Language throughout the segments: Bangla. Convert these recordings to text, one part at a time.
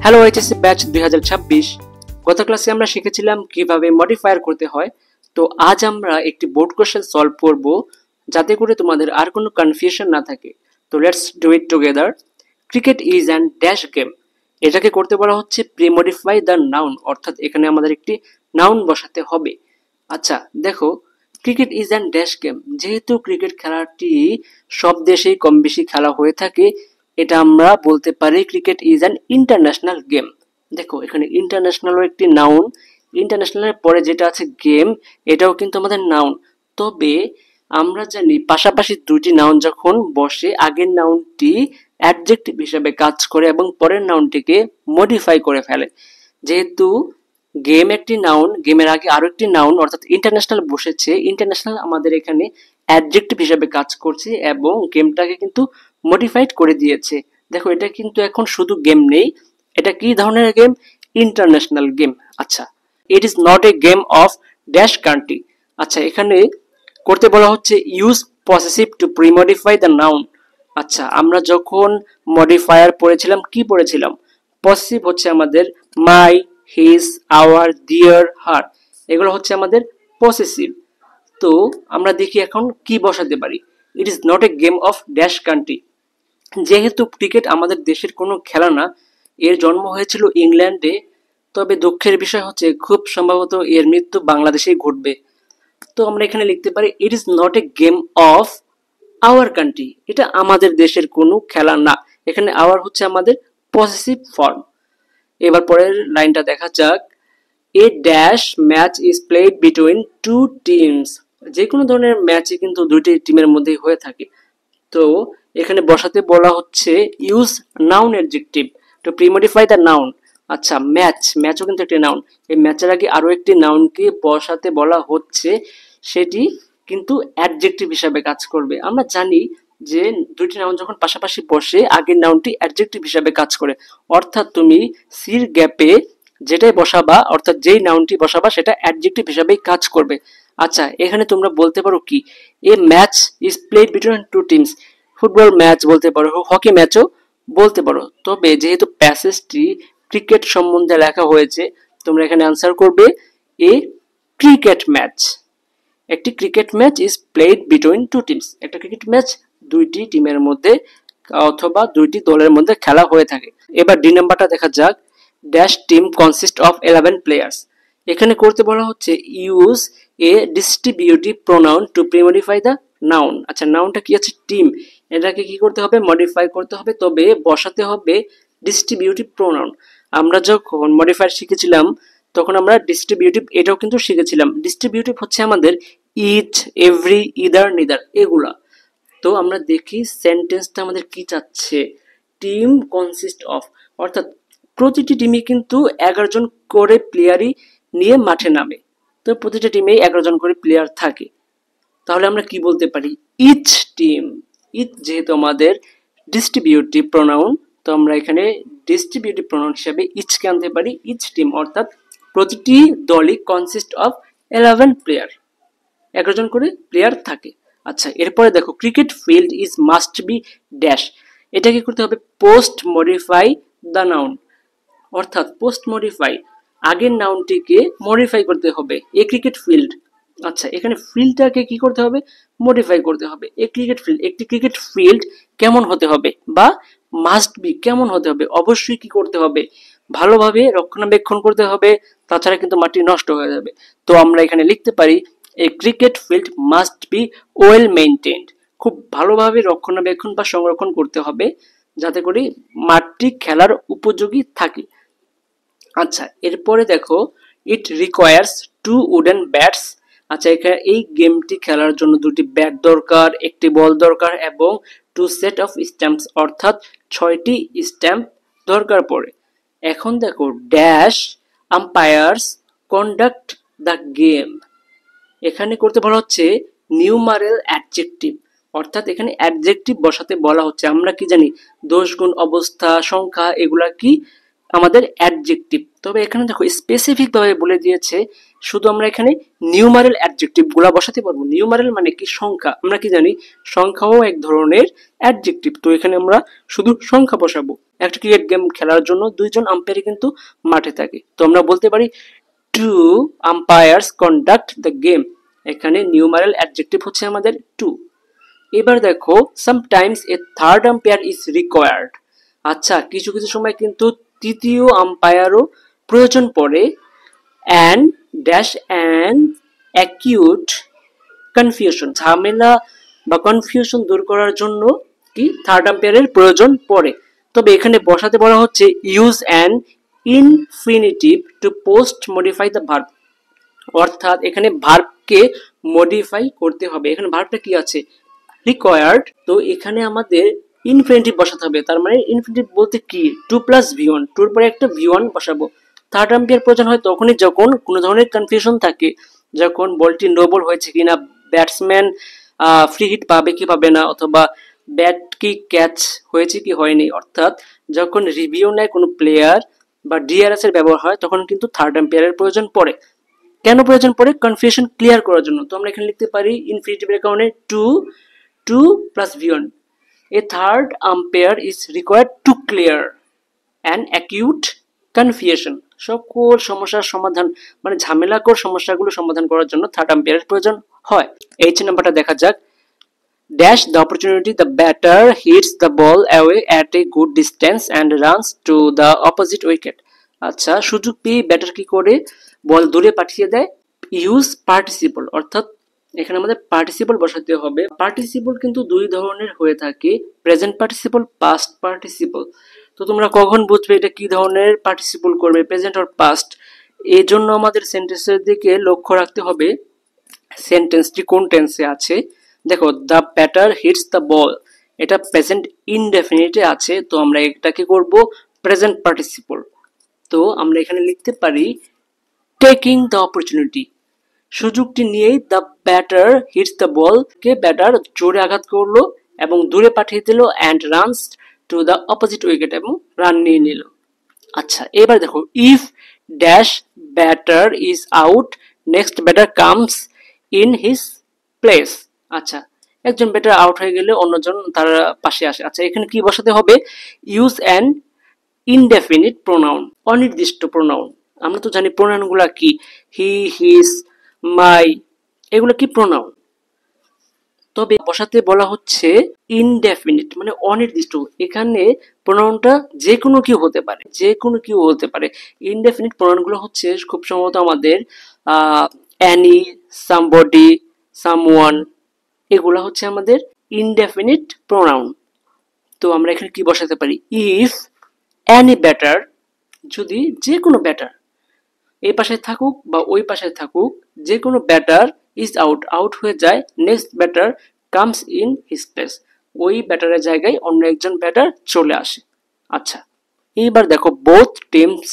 Hello HSC batch 2026। গত ক্লাসে আমরা শিখেছিলাম কিভাবে মডিফায়ার করতে হয়। তো আজ আমরা একটি বোর্ড কোশ্চেন সলভ করব যাতে করে তোমাদের আর কোনো কনফিউশন না থাকে। তো let's do it together. Cricket is an dash game. এটাকে করতে বলা হচ্ছে প্রি মডিফাই দ্য নাউন, অর্থাৎ এখানে আমাদের একটি নাউন বসাতে হবে। আচ্ছা দেখো, cricket is an dash game, যেহেতু ক্রিকেট খেলাটি সব দেশেই কম বেশি খেলা হয়ে থাকে, এটা আমরা বলতে পারি cricket is an international game. দেখো এখানে ইন্টারন্যাশনালও একটি নাউন, ইন্টারন্যাশনালের পরে যেটা আছে গেম, এটাও কিন্তু আমাদের নাউন। তবে আমরা জানি পাশাপাশি দুটি নাউন যখন বসে আগের নাউনটি অ্যাডজেক্টিভ হিসেবে কাজ করে এবং পরের নাউনটিকে মডিফাই করে ফেলে। যেহেতু গেম একটি নাউন, গেমের আগে আরো একটি নাউন অর্থাৎ ইন্টারন্যাশনাল বসেছে, ইন্টারন্যাশনাল আমাদের এখানে অ্যাডজেক্টিভ হিসেবে কাজ করছে এবং গেমটাকে কিন্তু মডিফাইড করে দিয়েছে। দেখো এটা কিন্তু এখন শুধু গেম নেই, এটা কি ধরনের গেম? International game. আচ্ছা, it is not a game of dash country. আচ্ছা, এখানে করতে বলা হচ্ছে use possessive to premodify the noun. আচ্ছা, আমরা যখন মডিফায়ার পড়েছিলাম কি পড়েছিলাম? পসেসিভ হচ্ছে আমাদের মাই, হিজ, আওয়ার, দিয়ার, হার, এগুলো হচ্ছে আমাদের পসেসিভ। তো আমরা দেখি এখন কি বসাতে পারি। ইট is not a game of dash country. যেহেতু ক্রিকেট আমাদের দেশের কোনো খেলা না, এর জন্ম হয়েছিল ইংল্যান্ডে, তবে দুঃখের বিষয় হচ্ছে খুব সম্ভবত এর মৃত্যু বাংলাদেশেই ঘটবে। তো আমরা এখানে লিখতে পারি ইট is not a game of our country, এটা আমাদের দেশের কোনো খেলা না। এখানে আওয়ার হচ্ছে আমাদের পসেসিভ ফর্ম। এবার পরের লাইনটা দেখা যাক। A dash match is played between two teams. যে কোনো ধরনের ম্যাচই কিন্তু দুইটি টিমের মধ্যেই হয়ে থাকে। তো এখানে বসাতে বলা হচ্ছে use noun adjective to premodify the noun. আচ্ছা, ম্যাচও কিন্তু একটি নাউন। এই ম্যাচের আগে আরো একটি নাউনকে বসাতে বলা হচ্ছে, সেটি কিন্তু অ্যাডজেক্টিভ হিসাবে কাজ করবে। আমরা জানি যে দুইটি নাউন যখন পাশাপাশি বসে আগের নাউনটি অ্যাডজেক্টিভ হিসাবে কাজ করে, অর্থাৎ তুমি সির গ্যাপে যেটাই বসাবা, অর্থাৎ যেই নাউনটি বসাবা সেটা অ্যাডজেক্টিভ হিসাবেই কাজ করবে। আচ্ছা, এখানে তোমরা বলতে পারো কি, a match is played between two teams. Football match বলতে পারো, হকি ম্যাচও বলতে পারো। তবে যেহেতু প্যাসেজটি ক্রিকেট সম্বন্ধে লেখা হয়েছে, তোমরা এখানে আনসার করবে এ ক্রিকেট ম্যাচ। একটি cricket match is played between two teams. একটা ক্রিকেট ম্যাচ দুইটি টিমের মধ্যে অথবা দুইটি দলের মধ্যে খেলা হয়ে থাকে। এবার ডি নাম্বারটা দেখা যাক। Dash team consist of 11 players. এখানে করতে বলা হচ্ছে use a distributive pronoun to premodify the noun. আচ্ছা, নাউনটা কি আছে? টিম। এটাকে কি করতে হবে? মডিফাই করতে হবে, তবে বসাতে হবে ডিস্ট্রিবিউটিভ প্রোনাউন। আমরা যখন মডিফায়ার শিখেছিলাম তখন আমরা ডিস্ট্রিবিউটিভ এটাও কিন্তু শিখেছিলাম। ডিস্ট্রিবিউটিভ হচ্ছে আমাদের ইচ, এভরি, ইদার, নিদার, এগুলা। তো আমরা দেখি সেন্টেন্সটা আমাদের কি চাচ্ছে। টিম কনসিস্ট অফ, অর্থাৎ প্রতিটি টিমই কিন্তু 11 জন করে প্লেয়ারই নিয়ে মাঠে নামে। তো প্রতিটা টিমেই 11 জন করে প্লেয়ার থাকে। তাহলে আমরা কি বলতে পারি? Each team. ইচ যেহেতু আমাদের ডিস্ট্রিবিউটিভ প্রোনাউন, তো আমরা এখানে ডিস্ট্রিবিউটিভ প্রোনাউন হিসেবে ইচকে আনতে পারি। ইচ টিম অর্থাৎ প্রতিটি দলই কনসিস্ট অফ 11 প্লেয়ার, 11 জন করে প্লেয়ার থাকে। আচ্ছা, এরপরে দেখো cricket field is must be dash. এটা কি করতে হবে? পোস্ট মডিফাই দ্য নাউন, অর্থাৎ পোস্ট মডিফাই, আগের নাউনটিকে মডিফাই করতে হবে। এ ক্রিকেট ফিল্ড। আচ্ছা, এখানে ফিল্ডটাকে কি করতে হবে? মডিফাই করতে হবে। এ ক্রিকেট ফিল্ড, একটি ক্রিকেট ফিল্ড কেমন হতে হবে, বা মাস্ট বি কেমন হতে হবে? অবশ্যই কি করতে হবে? ভালোভাবে রক্ষণাবেক্ষণ করতে হবে, তাছাড়া কিন্তু মাটি নষ্ট হয়ে যাবে। তো আমরা এখানে লিখতে পারি a cricket field must be well maintained. খুব ভালোভাবে রক্ষণাবেক্ষণ বা সংরক্ষণ করতে হবে যাতে করে মাঠটি খেলার উপযোগী থাকে। আচ্ছা, এরপরে দেখো ইট রিকোয়ার্স 2 উডেন ব্যাটস। আচ্ছা, এখানে এই গেমটি খেলার জন্য দুটি ব্যাট দরকার, একটি বল দরকার এবং 2 সেট অফ স্ট্যাম্পস, অর্থাৎ 6টি স্ট্যাম্প দরকার পড়ে। এখন দেখো dash umpires conduct the game. এখানে করতে বলা হচ্ছে নিউমারেল অ্যাডজেক্টিভ, অর্থাৎ এখানে অ্যাডজেক্টিভ বসাতে বলা হচ্ছে। আমরা কি জানি? দোষ, গুণ, অবস্থা, সংখ্যা, এগুলা কি আমাদের অ্যাডজেক্টিভ। তবে এখানে দেখো স্পেসিফিক ভাবে বলে দিয়েছে শুধু আমরা এখানে নিউমারেল অ্যাডজেক্টিভ গুলা বসাতে পারবো। নিউমারেল মানে কি সংখ্যা, আমরা কি জানি সংখ্যাও এক ধরনের অ্যাডজেক্টিভ। তো এখানে আমরা শুধু সংখ্যা বসাবো। একটা ক্রিকেট গেম খেলার জন্য দুইজন আম্পায়ার কিন্তু মাঠে থাকে, তো আমরা বলতে পারি two umpires conduct the game. এখানে নিউমারেল অ্যাডজেক্টিভ হচ্ছে আমাদের টু। এবার দেখো sometimes a third umpire is required. আচ্ছা, কিছু কিছু সময় কিন্তু তৃতীয় আম্পায়ারও প্রয়োজন পড়ে। And dash and acute confusion, ঝামেলা বা কনফিউশন দূর করার জন্য কি থার্ড আম্পায়ারের প্রয়োজন পড়ে। তবে এখানে বসাতে বলা হচ্ছে use an infinitive to post modify the verb, অর্থাৎ এখানে ভার্বকে মডিফাই করতে হবে। এখানে ভার্বটা কি আছে রিকোয়ার্ড, তো এখানে আমাদের ইনফিনিটিভ বসাতে হবে। তার মানে ইনফিনিটিভ বলতে কি টু প্লাস ভি1, টুর পরে একটা ভি1 বসাবো। থার্ড আম্পায়ার প্রয়োজন হয় তখনই যখন কোনো ধরনের কনফিউশন থাকে, যখন বলটি নো বল হয়েছে কিনা, ব্যাটসম্যান ফ্রি হিট পাবে কি পাবে না, অথবা ব্যাট কি ক্যাচ হয়েছে কি হয়নি, অর্থাৎ যখন রিভিউ নেয় কোনো প্লেয়ার বা ডিআরএস এর ব্যবহার হয় তখন কিন্তু থার্ড আম্পায়ারের প্রয়োজন পড়ে। কেন প্রয়োজন পড়ে? কনফিউশন ক্লিয়ার করার জন্য। তো আমরা এখানে লিখতে পারি ইনফিনিটিভের কারণে টু প্লাস ভি1, a third umpire is required to clear an acute confusion। সকল সমস্যার সমাধান মানে ঝামেলাকর সমস্যাগুলো সমাধান করার জন্য থার্ড আম্পায়ারের প্রয়োজন হয়। এইচ নাম্বারটা দেখা যাক। Dash the opportunity the batter hits the ball away at a good distance and runs to the opposite wicket. আচ্ছা, সুযোগ পেয়ে ব্যাটার কি করে বল দূরে পাঠিয়ে দেয়। ইউজ পার্টিসিপল, অর্থাৎ এখানে আমাদের পার্টিসিপল বসাতে হবে। পার্টিসিপল কিন্তু দুই ধরনের হয়ে থাকে, প্রেজেন্ট পার্টিসিপল, পাস্ট পার্টিসিপল। তো তোমরা কখন বুঝবে এটা কি ধরনের পার্টিসিপল করবে, প্রেজেন্ট আর পাস্ট? এই জন্য আমাদের সেন্টেন্সের দিকে লক্ষ্য রাখতে হবে সেন্টেন্সটি কোন টেন্সে আছে। দেখো the batter hits the ball, এটা প্রেজেন্ট ইনডেফিনিটে আছে, তো আমরা এটাকে করব প্রেজেন্ট পার্টিসিপল। তো আমরা এখানে লিখতে পারি টেকিং দ্য অপরচুনিটি, সুযোগটি নিয়েই the batter hits the ball, কে ব্যাটার জোরে আঘাত করলো এবং দূরে পাঠিয়ে দিল, and runs to the opposite wicket, এবং রান নিয়ে নিল। আচ্ছা, এবার দেখো if dash batter is out next batter comes in his place. আচ্ছা, একজন ব্যাটার আউট হয়ে গেলে অন্যজন তার পাশে আসে। আচ্ছা, এখানে কি বসাতে হবে? ইউজ অ্যান ইনডেফিনিট প্রোনাউন, অনির্দিষ্ট প্রোনাউন। আমরা তো জানি প্রোনাউন গুলা কি, হি, হিজ, মাই, এগুলো কি প্রোনাউন। তবে বসাতে বলা হচ্ছে ইনডেফিনিট মানে অনির্দিষ্ট। এখানে প্রোনাউনটা যে কোনো কেউ হতে পারে, যে কোনো কেউ হতে পারে। ইনডেফিনিট প্রোনাউন গুলো হচ্ছে খুব সম্ভবত আমাদের অ্যানি, সামবডি, সামওয়ান, এগুলা হচ্ছে আমাদের ইনডেফিনিট প্রোনাউন। তো আমরা এখানে কি বসাতে পারি? ইফ অ্যানি ব্যাটার, যদি যে কোনো ব্যাটার এই পাশে থাকুক বা ওই পাশে থাকুক, যে কোনো ব্যাটার ইজ আউট, আউট হয়ে যায়, next batter comes in his place, ওই ব্যাটারের জায়গায় অন্য একজন ব্যাটার চলে আসে। আচ্ছা, এইবার দেখো both teams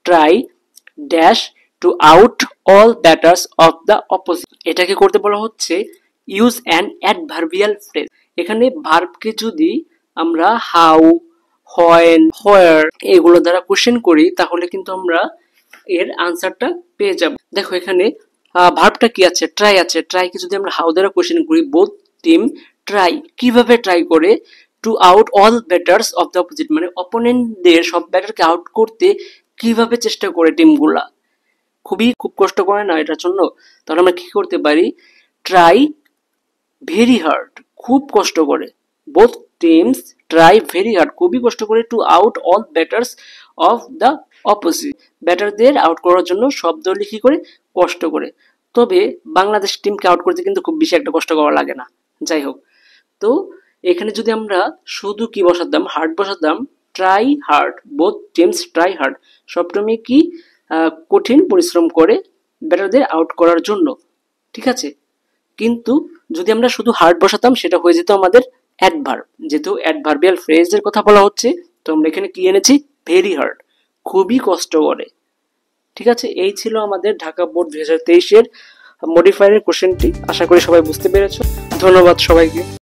try dash to out all batters of the opposite. এটাকে করতে বলা হচ্ছে ইউজ অ্যান অ্যাডভার্বিয়াল ফ্রেজ। এখানে ভার্বকে যদি আমরা হাউ, হোয়েন, হোয়ার এগুলো দ্বারা কোশ্চেন করি তাহলে কিন্তু আমরা এর আনসারটা পেয়ে যাব। দেখো এখানে ভার্বটা কি আছে? ট্রাই আছে। ট্রাইকে যদি আমরা হাউ দ্বারা কোশ্চেন করি, বোথ টিম ট্রাই, কিভাবে ট্রাই করে? To out all batters of the opposite, মানে অপোনেন্টদের সব ব্যাটারকে আউট করতে কিভাবে চেষ্টা করে টিমগুলা। খুব কষ্ট করে না এটার জন্য। তাহলে আমরা কি করতে পারি? ট্রাই ভেরি হার্ড, খুব কষ্ট করে। Both teams try very hard, খুবই কষ্ট করে। To out all batters of the opposite, ব্যাটারদের আউট করার জন্য সব দলই কি করে? কষ্ট করে। তবে বাংলাদেশ টিমকে আউট করতে কিন্তু খুব বেশি একটা কষ্ট করা লাগে না। যাই হোক, তো এখানে যদি আমরা শুধু কি বসাতাম? হার্ড বসাতাম, try hard, both teams try hard, সব টিমই কি কঠিন পরিশ্রম করে ব্যাটারদের আউট করার জন্য। ঠিক আছে, কিন্তু যদি আমরা শুধু হার্ড বসাতাম সেটা হয়ে যেত আমাদের অ্যাডভার্ব। যেহেতু অ্যাডভার্বিয়াল ফ্রেজের কথা বলা হচ্ছে, তো আমরা এখানে কি এনেছি? ভেরি হার্ড, খুবই কষ্ট করে। ঠিক আছে, এই ছিল আমাদের ঢাকা বোর্ড 2023-এর মডিফায়ারের কোশ্চেনটি। আশা করি সবাই বুঝতে পেরেছো। ধন্যবাদ সবাইকে।